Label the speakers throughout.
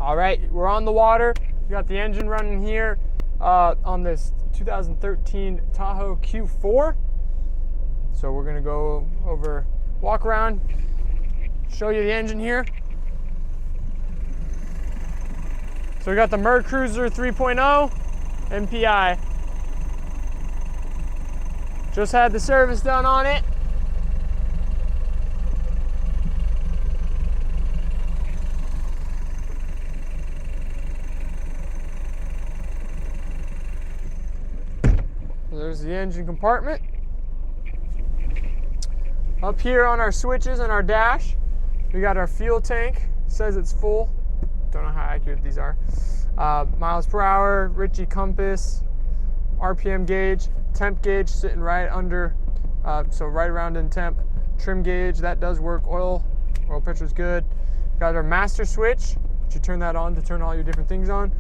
Speaker 1: All right, we're on the water. We got the engine running here on this 2013 Tahoe Q4. So we're gonna go over, walk around, show you the engine here. So we got the Mercruiser 3.0 MPI. Just had the service done on it. There's the engine compartment. Up here on our switches and our dash, we got our fuel tank. It says it's full. Don't know how accurate these are. Miles per hour, Ritchie compass, RPM gauge, temp gauge sitting right under, so right around in temp. Trim gauge, that does work. Oil pressure's good. Got our master switch, which you turn that on to turn all your different things on.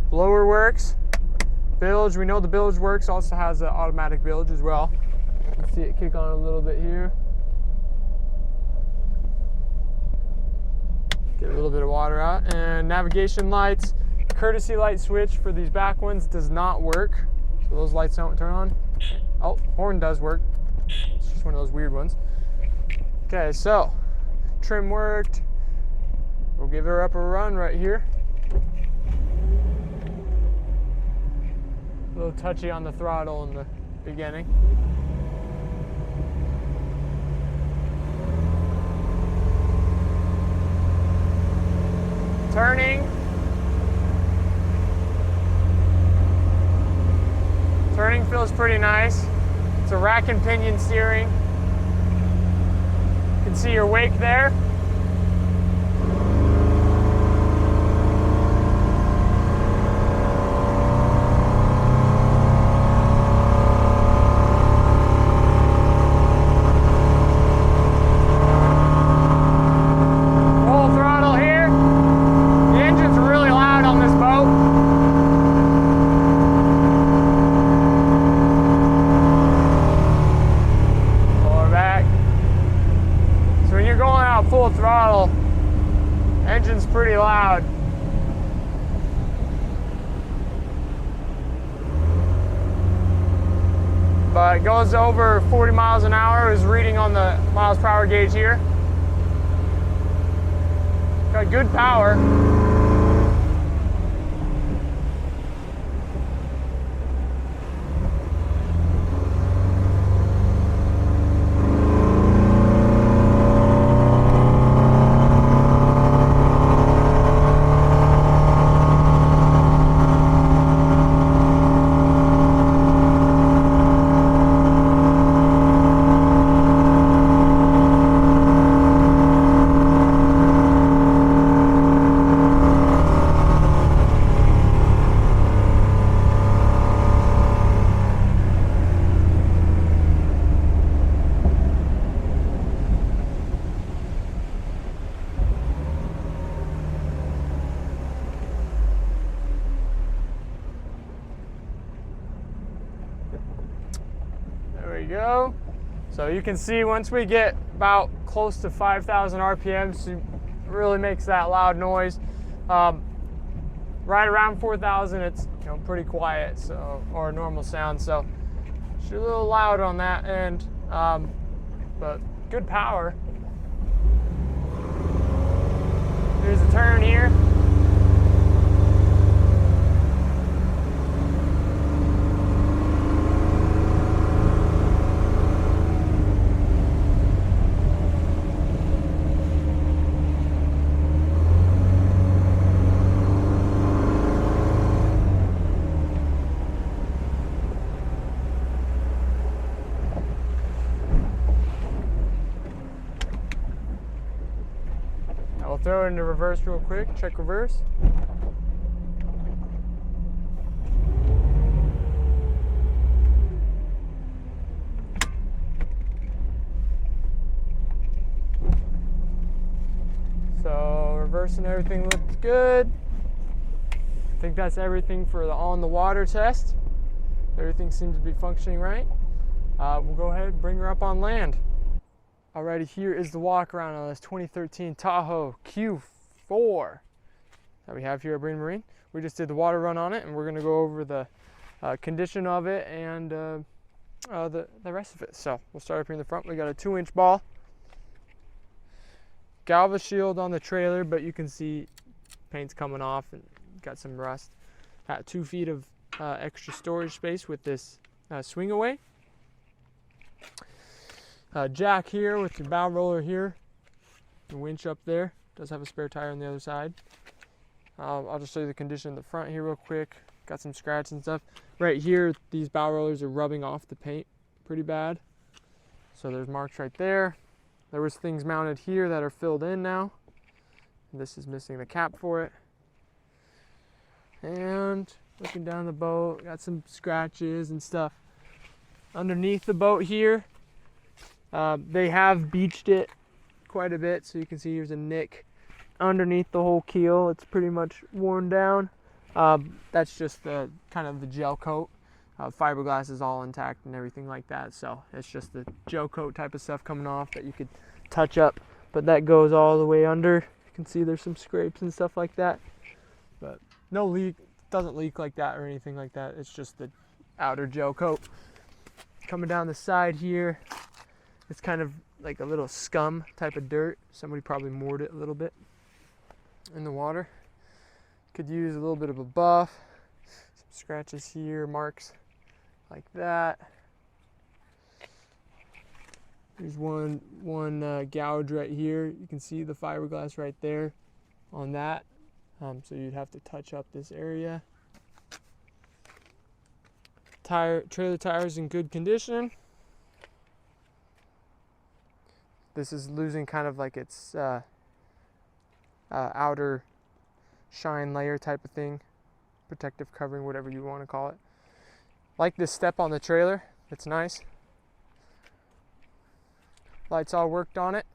Speaker 1: Blower works. Bilge, we know the bilge works, also has an automatic bilge as well. You can see it kick on a little bit here. Get a little bit of water out. And navigation lights, courtesy light switch for these back ones does not work. So those lights don't turn on. Oh, horn does work. It's just one of those weird ones. Okay, so trim worked. We'll give her up a run right here. A little touchy on the throttle in the beginning. Turning feels pretty nice. It's a rack and pinion steering. You can see your wake there. Full throttle, engine's pretty loud. But it goes over 40 miles an hour is reading on the miles per hour gauge here. Got good power. There we go. So you can see once we get about close to 5,000 RPMs, it really makes that loud noise. Right around 4,000, it's pretty quiet, so or normal sound. So she's a little loud on that end, but good power. Here's a turn here. I'll throw it into reverse real quick, check reverse. So reverse and everything looks good. I think that's everything for the on the water test. Everything seems to be functioning right. We'll go ahead and bring her up on land. Alrighty, here is the walk around on this 2013 Tahoe Q4. that we have here at Bimini Marine. We just did the water run on it, and we're going to go over the condition of it and the rest of it. So we'll start up here in the front. We got a 2-inch ball, Galva shield on the trailer, but you can see paint's coming off and got some rust. Got 2 feet of extra storage space with this swing away. Jack here with your bow roller here. The winch up there. Does have a spare tire on the other side. I'll just show you the condition in the front here real quick. Got some scratches and stuff. Right here, these bow rollers are rubbing off the paint pretty bad. So there's marks right there. There was things mounted here that are filled in now. This is missing the cap for it. And looking down the boat, got some scratches and stuff. Underneath the boat here, they have beached it quite a bit, so you can see here's a nick underneath the whole keel. It's pretty much worn down. That's just the kind of the gel coat. Fiberglass is all intact and everything like that, so it's just the gel coat type of stuff coming off that you could touch up, but that goes all the way under. You can see there's some scrapes and stuff like that, but no leak, doesn't leak like that or anything like that. It's just the outer gel coat. Coming down the side here, it's kind of like a little scum type of dirt. Somebody probably moored it a little bit in the water. Could use a little bit of a buff. Some scratches here, marks like that. There's one gouge right here. You can see the fiberglass right there on that. So you'd have to touch up this area. Trailer tires in good condition. This is losing kind of like its outer shine layer type of thing, protective covering, whatever you want to call it. Like this step on the trailer, it's nice. Lights all worked on it.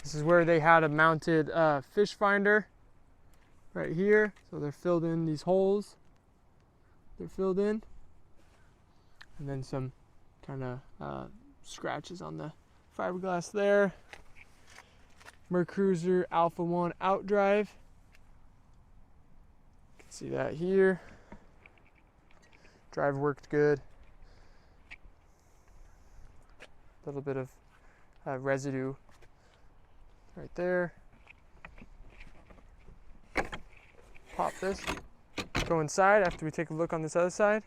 Speaker 1: This is where they had a mounted fish finder right here. So they're filled in these holes. They're filled in. And then some kind of scratches on the fiberglass there. Mercruiser Alpha 1 outdrive. You can see that here. Drive worked good. A little bit of residue right there. Pop this. Go inside after we take a look on this other side.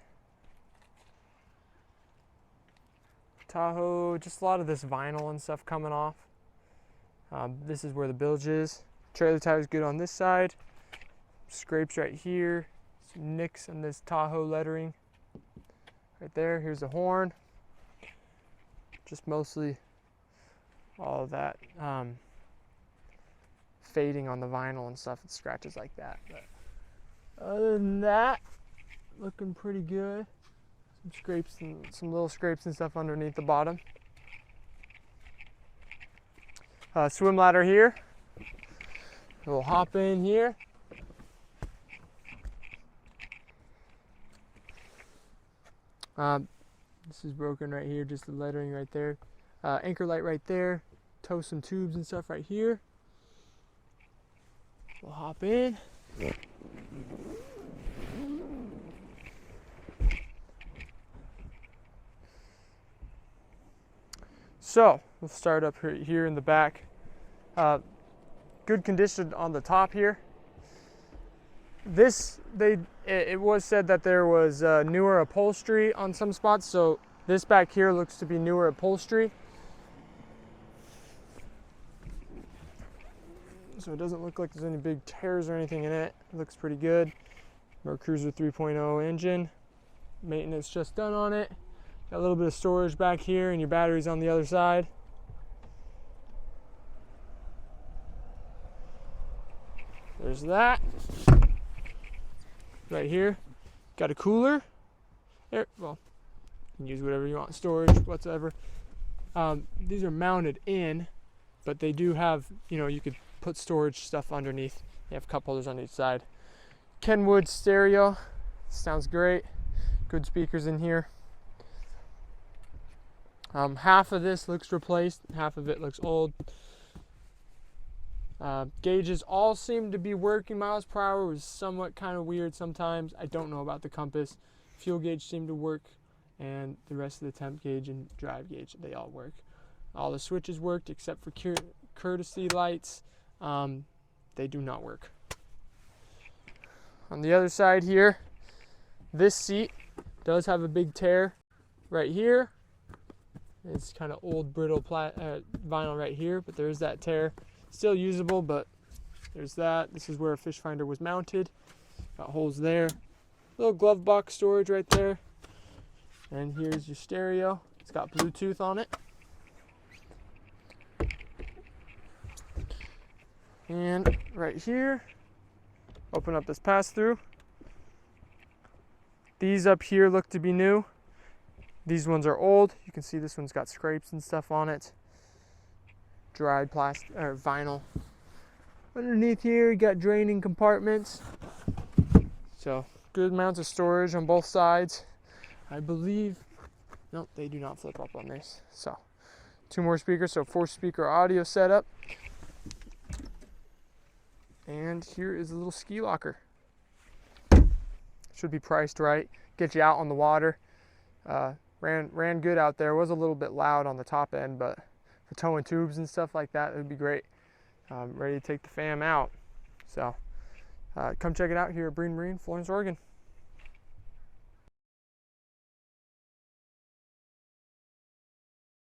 Speaker 1: Tahoe, just a lot of this vinyl and stuff coming off. This is where the bilge is. Trailer tire is good on this side. Scrapes right here. Some nicks on this Tahoe lettering. Right there, here's the horn. Just mostly all of that fading on the vinyl and stuff and scratches like that. But other than that, looking pretty good. Some scrapes and some little scrapes and stuff underneath the bottom. Swim ladder here. We'll hop in here. This is broken right here, just the lettering right there. Anchor light right there. Tow some tubes and stuff right here. We'll hop in. So we'll start up here in the back. Good condition on the top here. It was said that there was newer upholstery on some spots, so this back here looks to be newer upholstery. So it doesn't look like there's any big tears or anything in it. It looks pretty good. Mercruiser 3.0 engine. Maintenance just done on it. Got a little bit of storage back here, and your battery's on the other side. There's that. Right here, got a cooler. There, well, you can use whatever you want, storage, whatsoever. These are mounted in, but they do have, you could put storage stuff underneath. They have cup holders on each side. Kenwood stereo, sounds great. Good speakers in here. Half of this looks replaced, half of it looks old. Gauges all seem to be working. Miles per hour was somewhat kind of weird sometimes. I don't know about the compass. Fuel gauge seemed to work, and the rest of the temp gauge and drive gauge, they all work. All the switches worked except for courtesy lights. They do not work. On the other side here, this seat does have a big tear right here. It's kind of old brittle vinyl right here, but there's that tear. Still usable, but there's that. This is where a fish finder was mounted. Got holes there. Little glove box storage right there. And here's your stereo. It's got Bluetooth on it. And right here, open up this pass-through. These up here look to be new. These ones are old. You can see this one's got scrapes and stuff on it. Dried plastic or vinyl. Underneath here, you got draining compartments. So good amounts of storage on both sides. I believe, nope, they do not flip up on this. So 2 more speakers, so 4-speaker audio setup. And here is a little ski locker. Should be priced right. Get you out on the water. Ran good out there. Was a little bit loud on the top end, but for towing tubes and stuff like that, it would be great. Ready to take the fam out. So come check it out here at Bimini Marine, Florence, Oregon.